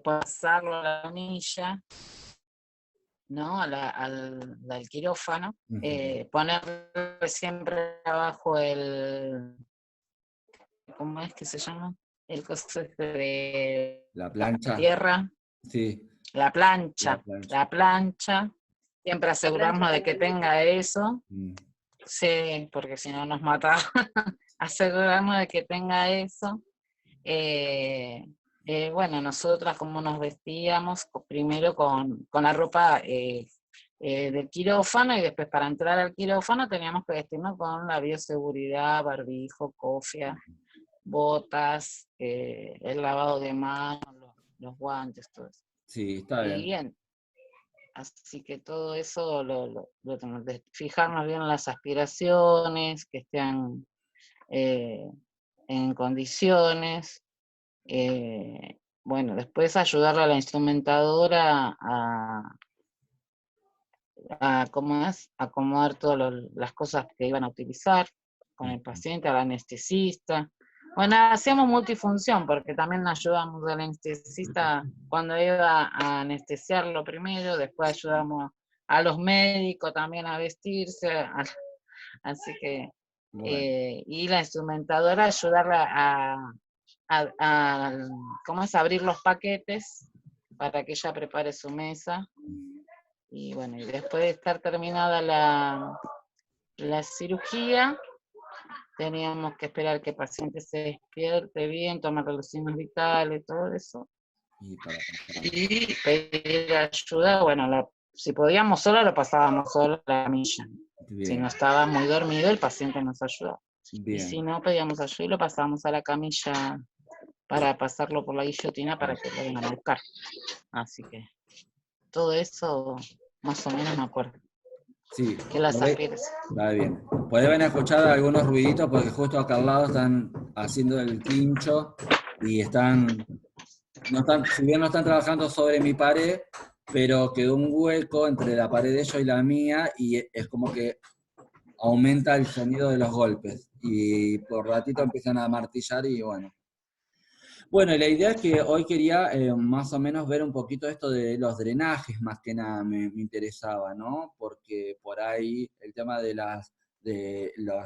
pasarlo a la camilla, ¿no? Al quirófano, ponerle siempre abajo ¿cómo es que se llama? El coso este de La plancha. tierra. Sí. La plancha. Siempre asegurarnos de que tenga eso. Sí, porque si no nos mata. Asegurarnos de que tenga eso. Bueno, nosotras como nos vestíamos, primero con la ropa del quirófano, y después para entrar al quirófano teníamos que vestirnos con la bioseguridad, barbijo, cofia, botas, el lavado de manos, los guantes, todo eso. Sí, está bien. Y bien, así que todo eso lo tenemos que fijarnos bien en las aspiraciones, que estén en condiciones. Bueno, después ayudarle a la instrumentadora ¿cómo es? Acomodar todas las cosas que iban a utilizar con el paciente, al anestesista. Bueno, hacíamos multifunción, porque también ayudamos al anestesista cuando iba a anestesiarlo primero, después ayudamos a los médicos también a vestirse, así que, Bueno. y la instrumentadora ayudarla ¿cómo es? Abrir los paquetes para que ella prepare su mesa. Y bueno, y después de estar terminada la cirugía, teníamos que esperar que el paciente se despierte bien, tomar los signos vitales, todo eso. Y pedir ayuda, bueno, si podíamos solo, lo pasábamos solo a la camilla. Bien. Si no estaba muy dormido, el paciente nos ayudaba. Bien. Y si no, pedíamos ayuda y lo pasábamos a la camilla para pasarlo por la guillotina para que lo vengan a buscar. Así que todo eso más o menos me acuerdo. Sí. Que las aspires. Está bien. Pueden escuchar algunos ruiditos porque justo acá al lado están haciendo el quincho y si bien no están trabajando sobre mi pared, pero quedó un hueco entre la pared de ellos y la mía y es como que aumenta el sonido de los golpes y por ratito empiezan a martillar y bueno. Bueno, y la idea es que hoy quería más o menos ver un poquito esto de los drenajes, más que nada me interesaba, ¿no? Porque por ahí el tema de las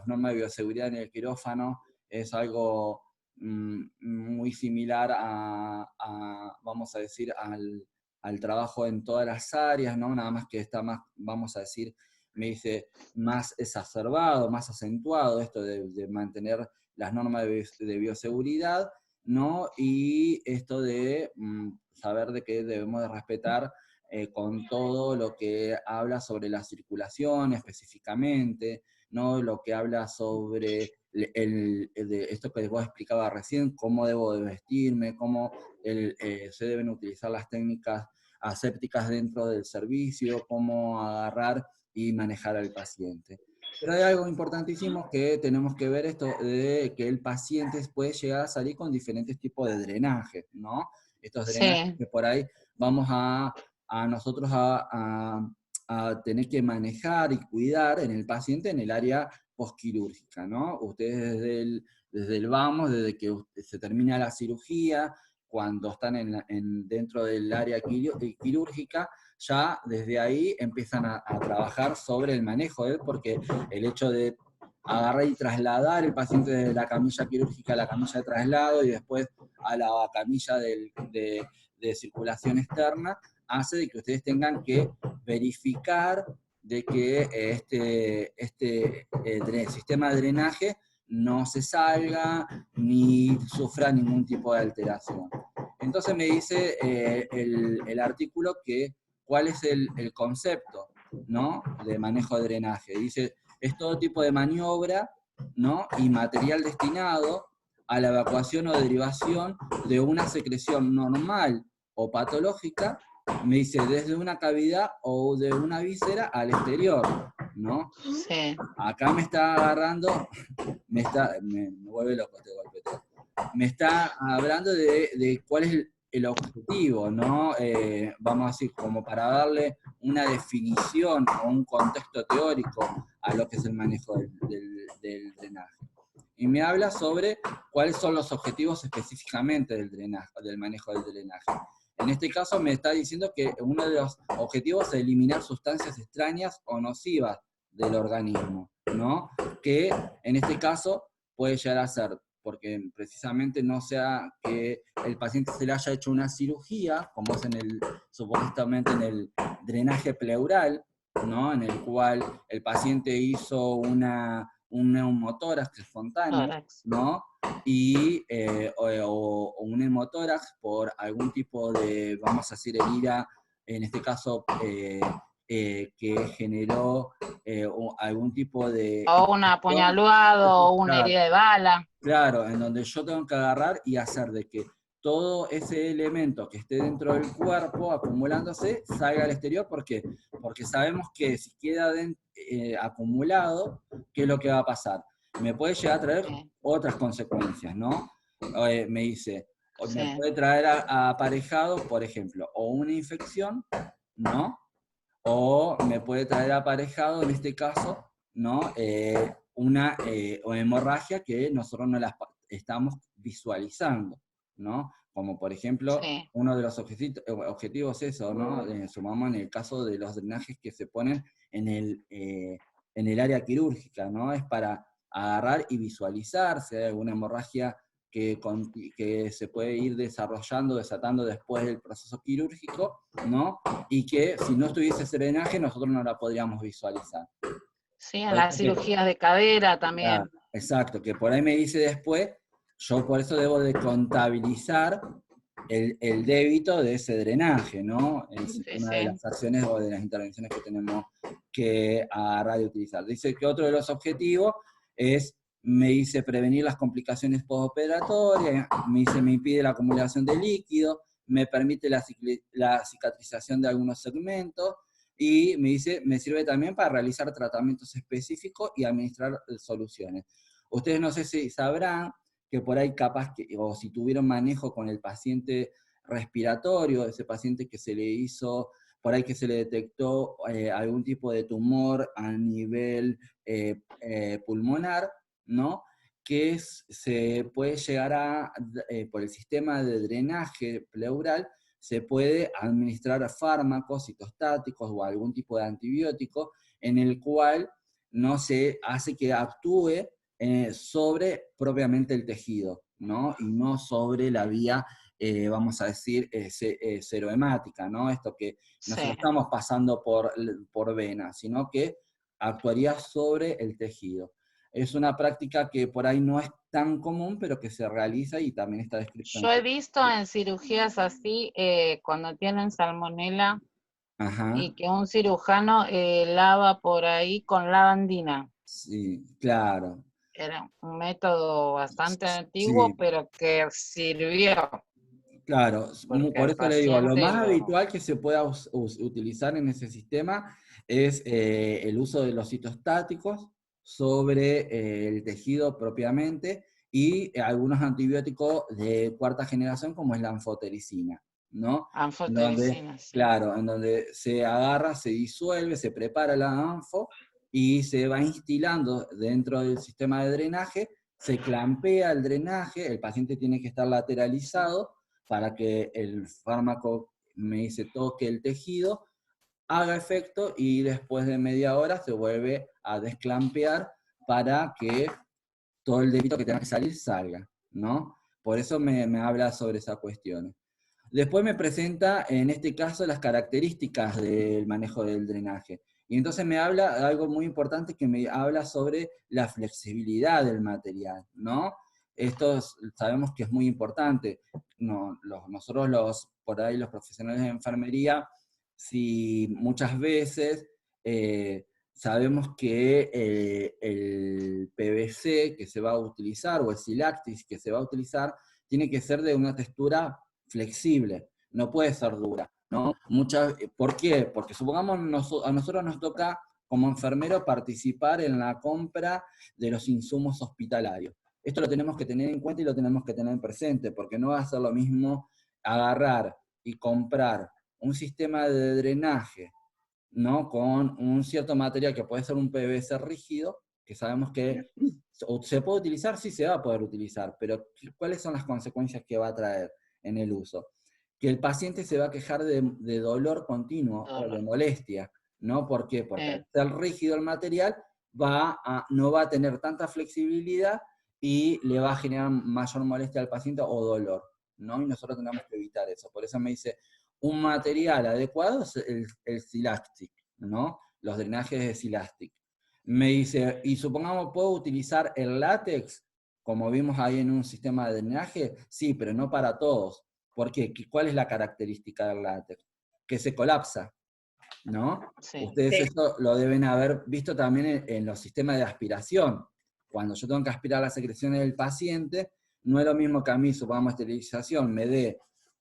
normas de bioseguridad en el quirófano es algo muy similar vamos a decir, al trabajo en todas las áreas, ¿no? Nada más que está más, vamos a decir, me dice, más exacerbado, más acentuado esto de mantener las normas de bioseguridad, ¿no? Y esto de saber de que debemos de respetar con todo lo que habla sobre la circulación específicamente, ¿no? Lo que habla sobre esto que vos explicaba recién, cómo debo de vestirme, cómo se deben utilizar las técnicas asépticas dentro del servicio, cómo agarrar y manejar al paciente. Pero hay algo importantísimo que tenemos que ver, esto de que el paciente puede llegar a salir con diferentes tipos de drenaje, ¿no? Estos drenajes que por ahí vamos a nosotros a tener que manejar y cuidar en el paciente en el área posquirúrgica, ¿no? Ustedes desde el vamos, desde que se termina la cirugía, cuando están dentro del área quirúrgica, ya desde ahí empiezan a trabajar sobre el manejo de él, porque el hecho de agarrar y trasladar el paciente de la camilla quirúrgica a la camilla de traslado y después a la camilla de circulación externa, hace de que ustedes tengan que verificar de que este sistema de drenaje no se salga ni sufra ningún tipo de alteración. Entonces me dice el artículo que cuál es el concepto, ¿no? De manejo de drenaje. Dice, es todo tipo de maniobra, ¿no? Y material destinado a la evacuación o derivación de una secreción normal o patológica, me dice, desde una cavidad o de una víscera al exterior, ¿no? Sí. Acá me está agarrando, me vuelve loco este golpeteo. Me está hablando de cuál es el objetivo, ¿no? Vamos a decir, como para darle una definición o un contexto teórico a lo que es el manejo del drenaje. y me habla sobre cuáles son los objetivos específicamente del drenaje, del manejo del drenaje. En este caso me está diciendo que uno de los objetivos es eliminar sustancias extrañas o nocivas del organismo, ¿no? Que en este caso puede llegar a ser, porque precisamente no sea que el paciente se le haya hecho una cirugía, como es supuestamente en el drenaje pleural, ¿no? En el cual el paciente hizo un neumotórax espontáneo, Tórax. ¿no? Y, o un hemotórax por algún tipo de, vamos a decir, herida, en este caso, que generó algún tipo de... O un apuñalado, o una Claro, herida de bala. claro, en donde yo tengo que agarrar y hacer de que todo ese elemento que esté dentro del cuerpo acumulándose salga al exterior. ¿Por qué? Porque sabemos que si queda acumulado, ¿qué es lo que va a pasar? Me puede llegar a traer Sí, otras consecuencias, ¿no? Me dice, o me sí, puede traer aparejado, por ejemplo, o una infección, ¿no? O me puede traer aparejado, en este caso, ¿no? O hemorragia que nosotros no la estamos visualizando, ¿no? Como por ejemplo, sí. uno de los objetivos es eso, ¿no? Sumamos en el caso de los drenajes que se ponen en el área quirúrgica, ¿no? Es para agarrar y visualizar si hay alguna hemorragia que se puede ir desarrollando, desatando después del proceso quirúrgico, ¿no? Y que si no estuviese ese drenaje nosotros no la podríamos visualizar. Sí, en Por eso las cirugías de cadera también. exacto, que por ahí me dice después, yo por eso debo de contabilizar el débito de ese drenaje, ¿no? Es Sí, una de sí. las acciones o de las intervenciones que tenemos que agarrar y utilizar. Dice que otro de los objetivos es, me dice, prevenir las complicaciones postoperatorias, me dice, me impide la acumulación de líquido, me permite la cicatrización de algunos segmentos, y me dice, me sirve también para realizar tratamientos específicos y administrar soluciones. Ustedes no sé si sabrán que por ahí capaz que, o si tuvieron manejo con el paciente respiratorio, ese paciente que se le hizo, por ahí que se le detectó algún tipo de tumor a nivel pulmonar, ¿no? Que se puede llegar por el sistema de drenaje pleural, se puede administrar fármacos citostáticos o algún tipo de antibiótico en el cual no se hace que actúe sobre propiamente el tejido, ¿no? Y no sobre la vía, vamos a decir, serohemática, ¿no? Esto que nosotros Sí. estamos pasando por vena, sino que actuaría sobre el tejido. Es una práctica que por ahí no es tan común, pero que se realiza y también está descrito en... Yo he visto en cirugías así, cuando tienen salmonela Ajá, y que un cirujano lava por ahí con lavandina. sí, claro. Era un método bastante antiguo, Sí, pero que sirvió, claro, porque por al eso le digo, lo paciente más lo... habitual que se pueda utilizar en ese sistema es el uso de los citostáticos sobre el tejido propiamente y algunos antibióticos de cuarta generación como es la anfotericina, ¿no? En donde, Anfotericina, sí. claro, en donde se agarra, se disuelve, se prepara la anfo y se va instilando dentro del sistema de drenaje, se clampea el drenaje, el paciente tiene que estar Sí. lateralizado para que el fármaco, me dice, toque el tejido, haga efecto y después de media hora se vuelve a desclampear para que todo el débito que tenga que salir salga, ¿no? Por eso me habla sobre esas cuestiones. Después me presenta, en este caso, las características del manejo del drenaje. Y entonces me habla de algo muy importante que me habla sobre la flexibilidad del material, ¿no? Esto sabemos que es muy importante. No, nosotros por ahí los profesionales de enfermería, si muchas veces sabemos que el PVC que se va a utilizar o el Silactis que se va a utilizar tiene que ser de una textura flexible, no puede ser dura, ¿no? ¿Por qué? Porque supongamos a nosotros nos toca como enfermero participar en la compra de los insumos hospitalarios. Esto lo tenemos que tener en cuenta y lo tenemos que tener presente, porque no va a ser lo mismo agarrar y comprar un sistema de drenaje, ¿no? Con un cierto material que puede ser un PVC rígido, que sabemos que ¿Se puede utilizar? Sí, se va a poder utilizar, pero ¿cuáles son las consecuencias que va a traer en el uso? Que el paciente se va a quejar de dolor continuo o de molestia, ¿no? ¿Por qué? Porque al ser rígido el material no va a tener tanta flexibilidad y le va a generar mayor molestia al paciente o dolor, ¿no? Y nosotros tenemos que evitar eso. Por eso me dice, un material adecuado es el Silastic, ¿no? Los drenajes de Silastic. Me dice, y supongamos, ¿puedo utilizar el látex, como vimos ahí en un sistema de drenaje? Sí, pero no para todos. ¿Por qué? ¿Cuál es la característica del látex? Que se colapsa, ¿no? Sí. Ustedes eso lo deben haber visto también en los sistemas de aspiración. Cuando yo tengo que aspirar las secreciones del paciente, no es lo mismo que a mí, supongamos esterilización, me dé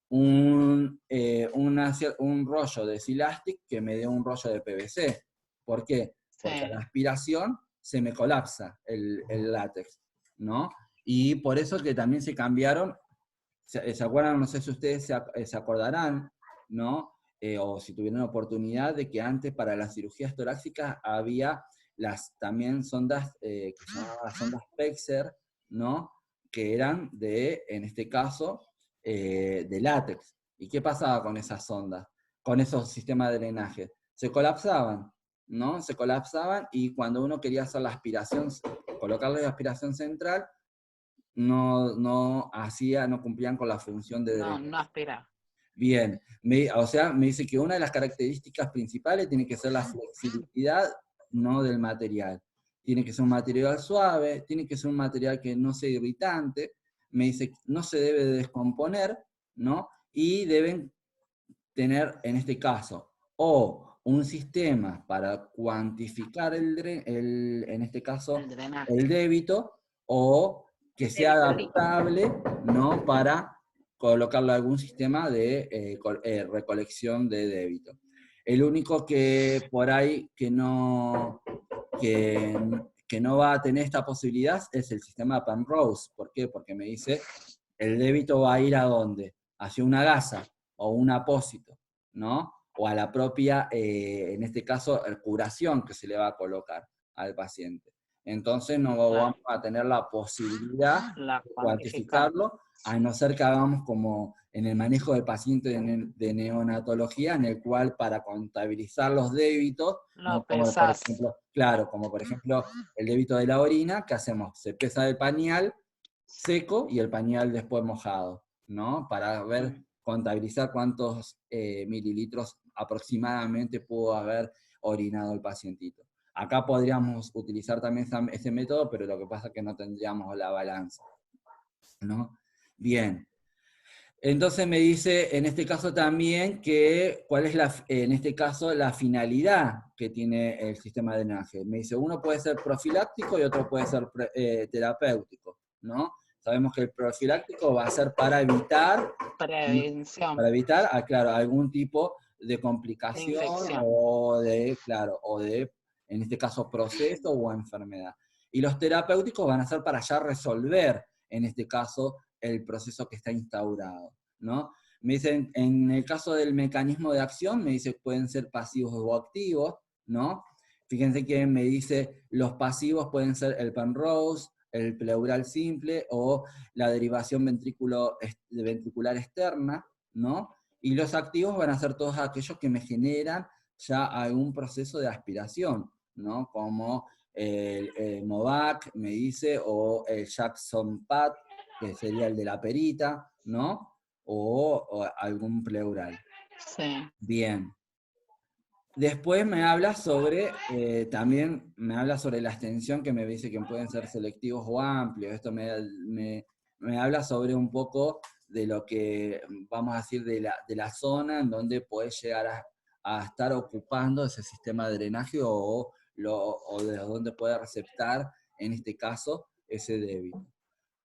un rollo de Silastic que me dé un rollo de PVC. ¿Por qué? Porque a la aspiración se me colapsa el látex, ¿no? Y por eso que también se cambiaron, ¿se acuerdan? No sé si ustedes se acordarán, ¿no? O si tuvieron la oportunidad de que antes para las cirugías torácicas había también sondas que se llamaban sondas Pexer, ¿no? Que eran en este caso, de látex. ¿Y qué pasaba con esas sondas? Con esos sistemas de drenaje. Se colapsaban, ¿no? Se colapsaban y cuando uno quería hacer la aspiración, colocarle la aspiración central, no cumplían con la función de drenaje. No aspiraba. Bien, o sea, me dice que una de las características principales tiene que ser la flexibilidad, no del material. Tiene que ser un material suave, tiene que ser un material que no sea irritante, me dice que no se debe de descomponer, ¿no? Y deben tener, en este caso, o un sistema para cuantificar en este caso, el débito, o que sea adaptable, ¿no? Para colocarlo a algún sistema de recolección de débito. El único que por ahí que no va a tener esta posibilidad es el sistema Penrose. ¿Por qué? Porque me dice, el débito va a ir ¿a dónde? Hacia una gasa o un apósito, ¿no? O a la propia, en este caso, curación que se le va a colocar al paciente. Entonces no vamos a tener la posibilidad de cuantificarlo, a no ser que hagamos como en el manejo del paciente de neonatología, en el cual para contabilizar los débitos, ¿no? Como por ejemplo, claro, como por ejemplo el débito de la orina, ¿qué hacemos? Se pesa el pañal seco y el pañal después mojado, ¿no? Para contabilizar cuántos mililitros aproximadamente pudo haber orinado el pacientito. Acá podríamos utilizar también ese método, pero lo que pasa es que no tendríamos la balanza, ¿no? Bien. Entonces me dice, en este caso también, que cuál es en este caso la finalidad que tiene el sistema de drenaje. Me dice, uno puede ser profiláctico y otro puede ser terapéutico, ¿no? Sabemos que el profiláctico va a ser para evitar, prevención, claro, algún tipo de complicación o de, en este caso, proceso o enfermedad. Y los terapéuticos van a ser para ya resolver, en este caso, el proceso que está instaurado, ¿no? Me dicen, en el caso del mecanismo de acción, me dice pueden ser pasivos o activos, ¿no? Fíjense que me dice, los pasivos pueden ser el Penrose, el pleural simple o la derivación ventricular externa, ¿no? Y los activos van a ser todos aquellos que me generan ya algún proceso de aspiración, ¿no? Como el Movac, me dice, o el Jackson Pad, que sería el de la perita, ¿no? O algún pleural. Sí. Bien. Después me habla también me habla sobre la extensión, que me dice que pueden ser selectivos o amplios. Esto me habla sobre un poco de lo que, vamos a decir, de la zona en donde puedes llegar a estar ocupando ese sistema de drenaje o de donde puede receptar, en este caso, ese débito.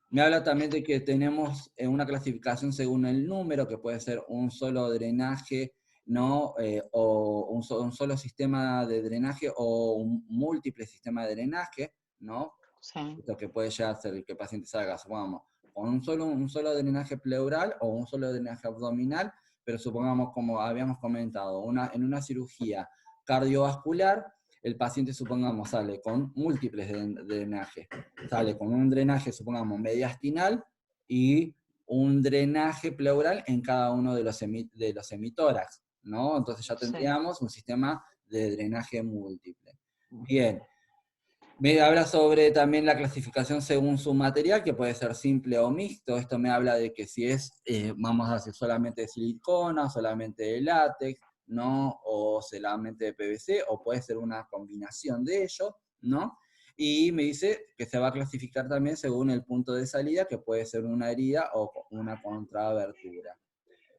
Me habla también de que tenemos una clasificación según el número, que puede ser un solo drenaje, ¿no? O un solo sistema de drenaje o un múltiple sistema de drenaje, ¿no? Sí. Esto que puede llegar a ser que el paciente salga, supongamos, con un solo drenaje pleural o un solo drenaje abdominal, pero supongamos, como habíamos comentado, en una cirugía cardiovascular, el paciente, supongamos, sale con múltiples drenajes. Sale con un drenaje, supongamos, mediastinal y un drenaje pleural en cada uno de los hemitórax, ¿no? Entonces ya tendríamos un sistema de drenaje múltiple. Bien. Me habla sobre también la clasificación según su material, que puede ser simple o mixto. Esto me habla de que si es, vamos a decir, solamente de silicona, solamente de látex, ¿no? O solamente de PVC, o puede ser una combinación de ellos, ¿no? Y me dice que se va a clasificar también según el punto de salida, que puede ser una herida o una contraabertura.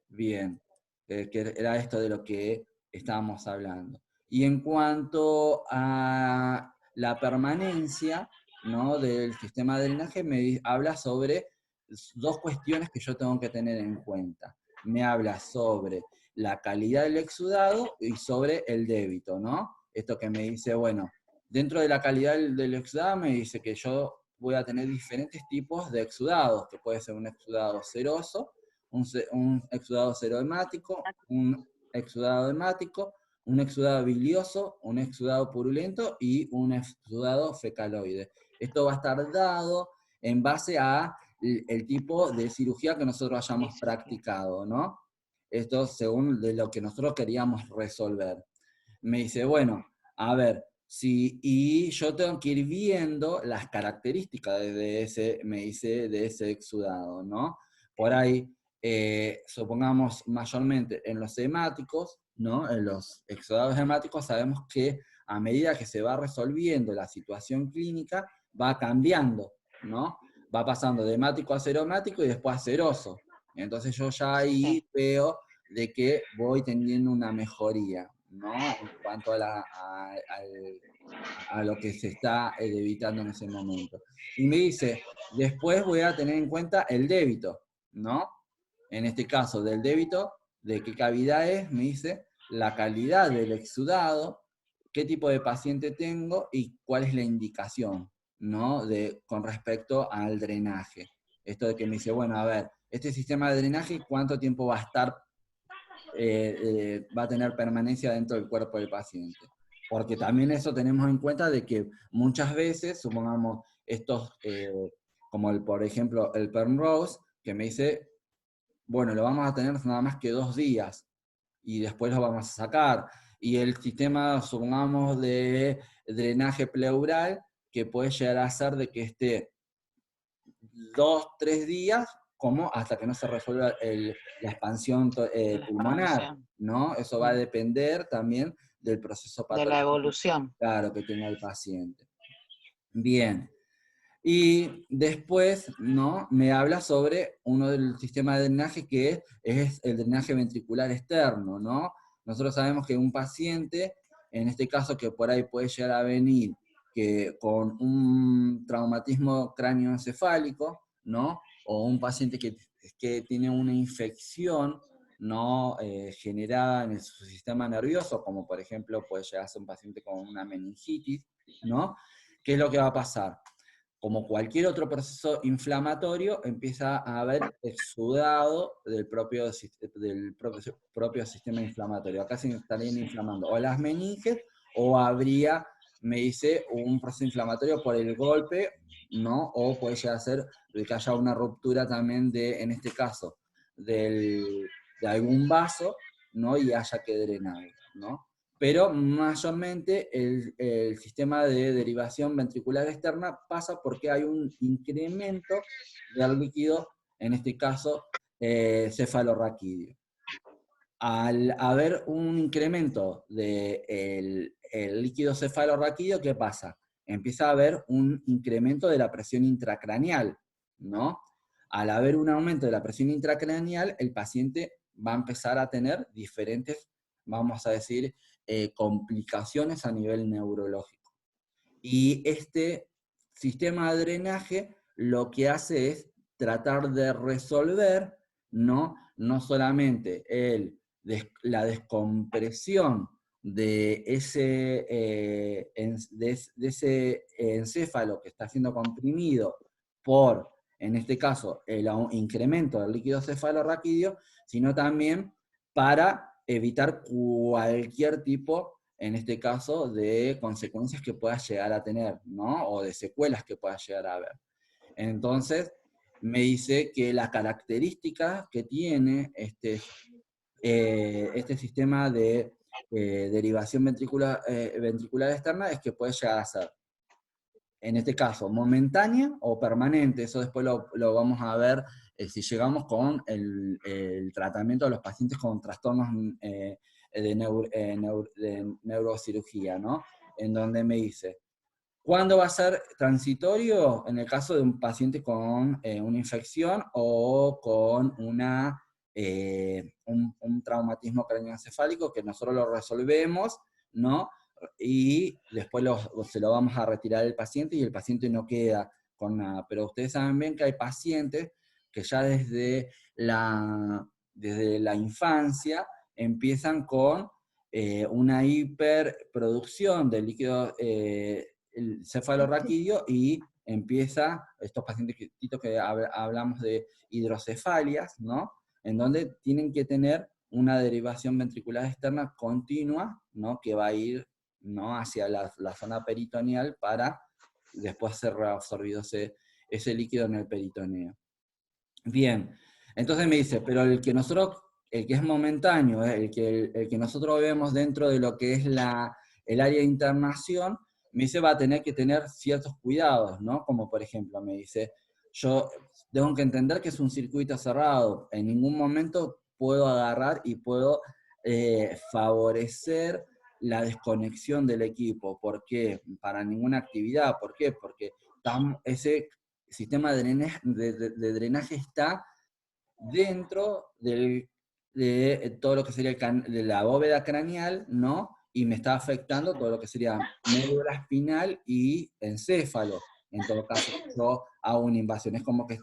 Bien, que era esto de lo que estábamos hablando. Y en cuanto a la permanencia, ¿no?, del sistema de drenaje, me habla sobre dos cuestiones que yo tengo que tener en cuenta. Me habla sobre la calidad del exudado y sobre el débito, ¿no? Esto que me dice, bueno, dentro de la calidad del exudado me dice que yo voy a tener diferentes tipos de exudados, que puede ser un exudado seroso, un exudado serohemático, un exudado hemático, un exudado bilioso, un exudado purulento y un exudado fecaloide. Esto va a estar dado en base a el tipo de cirugía que nosotros hayamos practicado, ¿no? Esto según de lo que nosotros queríamos resolver. Me dice, bueno, a ver, y yo tengo que ir viendo las características de ese, me dice, de ese exudado, ¿no? Por ahí, supongamos mayormente en los hemáticos, ¿no? En los exudados hemáticos sabemos que a medida que se va resolviendo la situación clínica, va cambiando, ¿no? Va pasando de hemático a seromático y después a seroso. Entonces yo ya ahí veo de que voy teniendo una mejoría, ¿no? En cuanto a lo que se está debitando en ese momento. Y me dice, después voy a tener en cuenta el débito, ¿no? En este caso, del débito, de qué cavidad es, me dice, la calidad del exudado, qué tipo de paciente tengo y cuál es la indicación, ¿no? Con respecto al drenaje. Esto de que me dice, bueno, a ver, este sistema de drenaje, ¿cuánto tiempo va a estar, va a tener permanencia dentro del cuerpo del paciente? Porque también eso tenemos en cuenta de que muchas veces, supongamos, estos, como por ejemplo el Penrose, que me dice, bueno, lo vamos a tener nada más que 2 días, y después lo vamos a sacar. Y el sistema, supongamos, de drenaje pleural, que puede llegar a ser de que esté 2, 3 días, como hasta que no se resuelva la expansión pulmonar, ¿no? Eso va a depender también del proceso patológico. De la evolución. Claro, que tenga el paciente. Bien. Y después, ¿no?, me habla sobre uno del sistema de drenaje que es el drenaje ventricular externo, ¿no? Nosotros sabemos que un paciente, en este caso que por ahí puede llegar a venir que con un traumatismo cráneoencefálico, ¿no? O un paciente que tiene una infección, ¿no?, generada en su sistema nervioso, como por ejemplo puede llegar a ser un paciente con una meningitis, ¿no? ¿Qué es lo que va a pasar? Como cualquier otro proceso inflamatorio, empieza a haber exudado del propio sistema inflamatorio. Acá se estarían inflamando o las meninges, o habría, me dice, un proceso inflamatorio por el golpe, ¿no? O puede llegar a ser que haya una ruptura también en este caso, de algún vaso, ¿no? Y haya que drenar, ¿no? Pero mayormente el sistema de derivación ventricular externa pasa porque hay un incremento del líquido, en este caso cefalorraquídeo. Al haber un incremento del líquido cefalorraquídeo, ¿qué pasa? Empieza a haber un incremento de la presión intracraneal, ¿no? Al haber un aumento de la presión intracraneal, el paciente va a empezar a tener diferentes, vamos a decir, complicaciones a nivel neurológico. Y este sistema de drenaje lo que hace es tratar de resolver, no solamente la descompresión de ese encéfalo que está siendo comprimido por, en este caso, el incremento del líquido cefalorraquídeo, sino también para evitar cualquier tipo en este caso, de consecuencias que pueda llegar a tener, ¿no? O de secuelas que pueda llegar a haber. Entonces, me dice que la característica que tiene este sistema de derivación ventricular externa es que puede llegar a ser, en este caso, momentánea o permanente. Eso después lo vamos a ver si llegamos con el tratamiento de los pacientes con trastornos de neurocirugía, ¿no? En donde me dice, ¿cuándo va a ser transitorio? En el caso de un paciente con una infección o con un traumatismo craneoencefálico que nosotros lo resolvemos, ¿no? Y después se lo vamos a retirar al paciente y el paciente no queda con nada. Pero ustedes saben bien que hay pacientes que ya desde la infancia empiezan con una hiperproducción de líquido el cefalorraquídeo y empieza, estos pacientes que hablamos de hidrocefalias, ¿no? En donde tienen que tener una derivación ventricular externa continua, ¿no? Que va a ir, ¿no? Hacia la zona peritoneal para después ser reabsorbido ese líquido en el peritoneo. Bien, entonces me dice, pero el que es momentáneo, el que nosotros vemos dentro de lo que es el área de internación, me dice va a tener que tener ciertos cuidados, ¿no? Como por ejemplo, me dice, yo tengo que entender que es un circuito cerrado, en ningún momento puedo agarrar y puedo favorecer la desconexión del equipo. ¿Por qué? Para ninguna actividad. ¿Por qué? Porque ese sistema de drenaje está dentro de todo lo que sería de la bóveda craneal, ¿no? Y me está afectando todo lo que sería médula espinal y encéfalo. En todo caso, yo hago una invasión. Es como que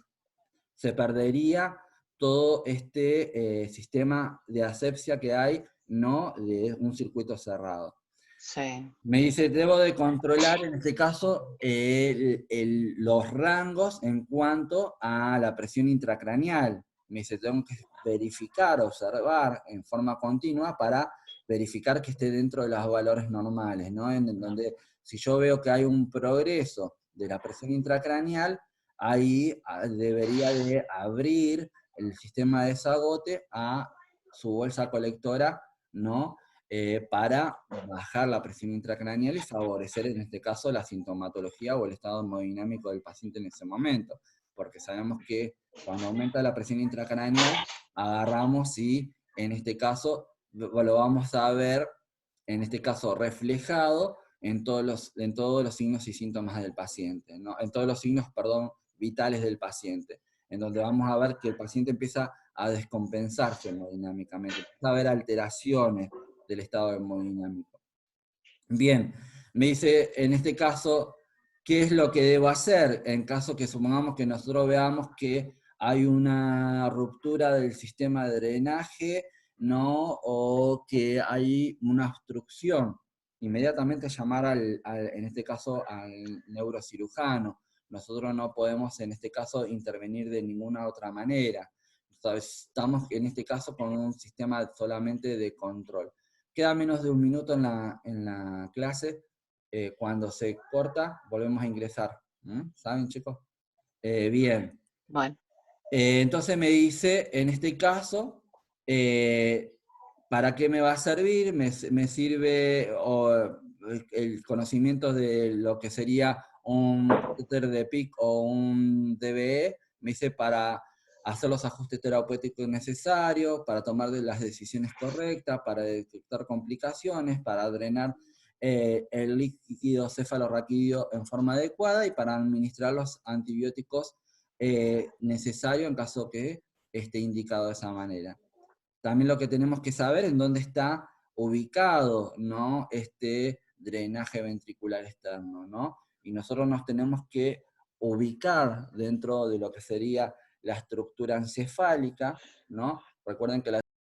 se perdería todo este sistema de asepsia que hay, ¿no? De un circuito cerrado. Sí. Me dice, debo de controlar en este caso los rangos en cuanto a la presión intracraneal. Me dice, tengo que verificar, observar en forma continua para verificar que esté dentro de los valores normales, ¿no? En donde si yo veo que hay un progreso de la presión intracraneal, ahí debería de abrir el sistema de desagote a su bolsa colectora, ¿no? Para bajar la presión intracraneal y favorecer en este caso la sintomatología o el estado hemodinámico del paciente en ese momento, porque sabemos que cuando aumenta la presión intracraneal, agarramos y en este caso lo vamos a ver, en este caso reflejado en todos los signos y síntomas del paciente, ¿no? En todos los signos, perdón, vitales del paciente, en donde vamos a ver que el paciente empieza a descompensarse hemodinámicamente, empieza a haber alteraciones del estado hemodinámico. Bien, me dice, en este caso, ¿qué es lo que debo hacer? En caso que supongamos que nosotros veamos que hay una ruptura del sistema de drenaje, ¿no? O que hay una obstrucción. Inmediatamente llamar en este caso, al neurocirujano. Nosotros no podemos, en este caso, intervenir de ninguna otra manera. Estamos, en este caso, con un sistema solamente de control. Queda menos de un minuto en la clase. Cuando se corta, volvemos a ingresar. ¿Saben, chicos? Bien. Bueno. Entonces me dice, en este caso, ¿para qué me va a servir? Me sirve el conocimiento de lo que sería un catéter de PIC o un DBE. Me dice para hacer los ajustes terapéuticos necesarios, para tomar las decisiones correctas, para detectar complicaciones, para drenar el líquido cefalorraquídeo en forma adecuada y para administrar los antibióticos necesarios en caso que esté indicado de esa manera. También lo que tenemos que saber es dónde está ubicado, ¿no? Este drenaje ventricular externo, ¿no? Y nosotros nos tenemos que ubicar dentro de lo que sería la estructura encefálica, ¿no? Recuerden que la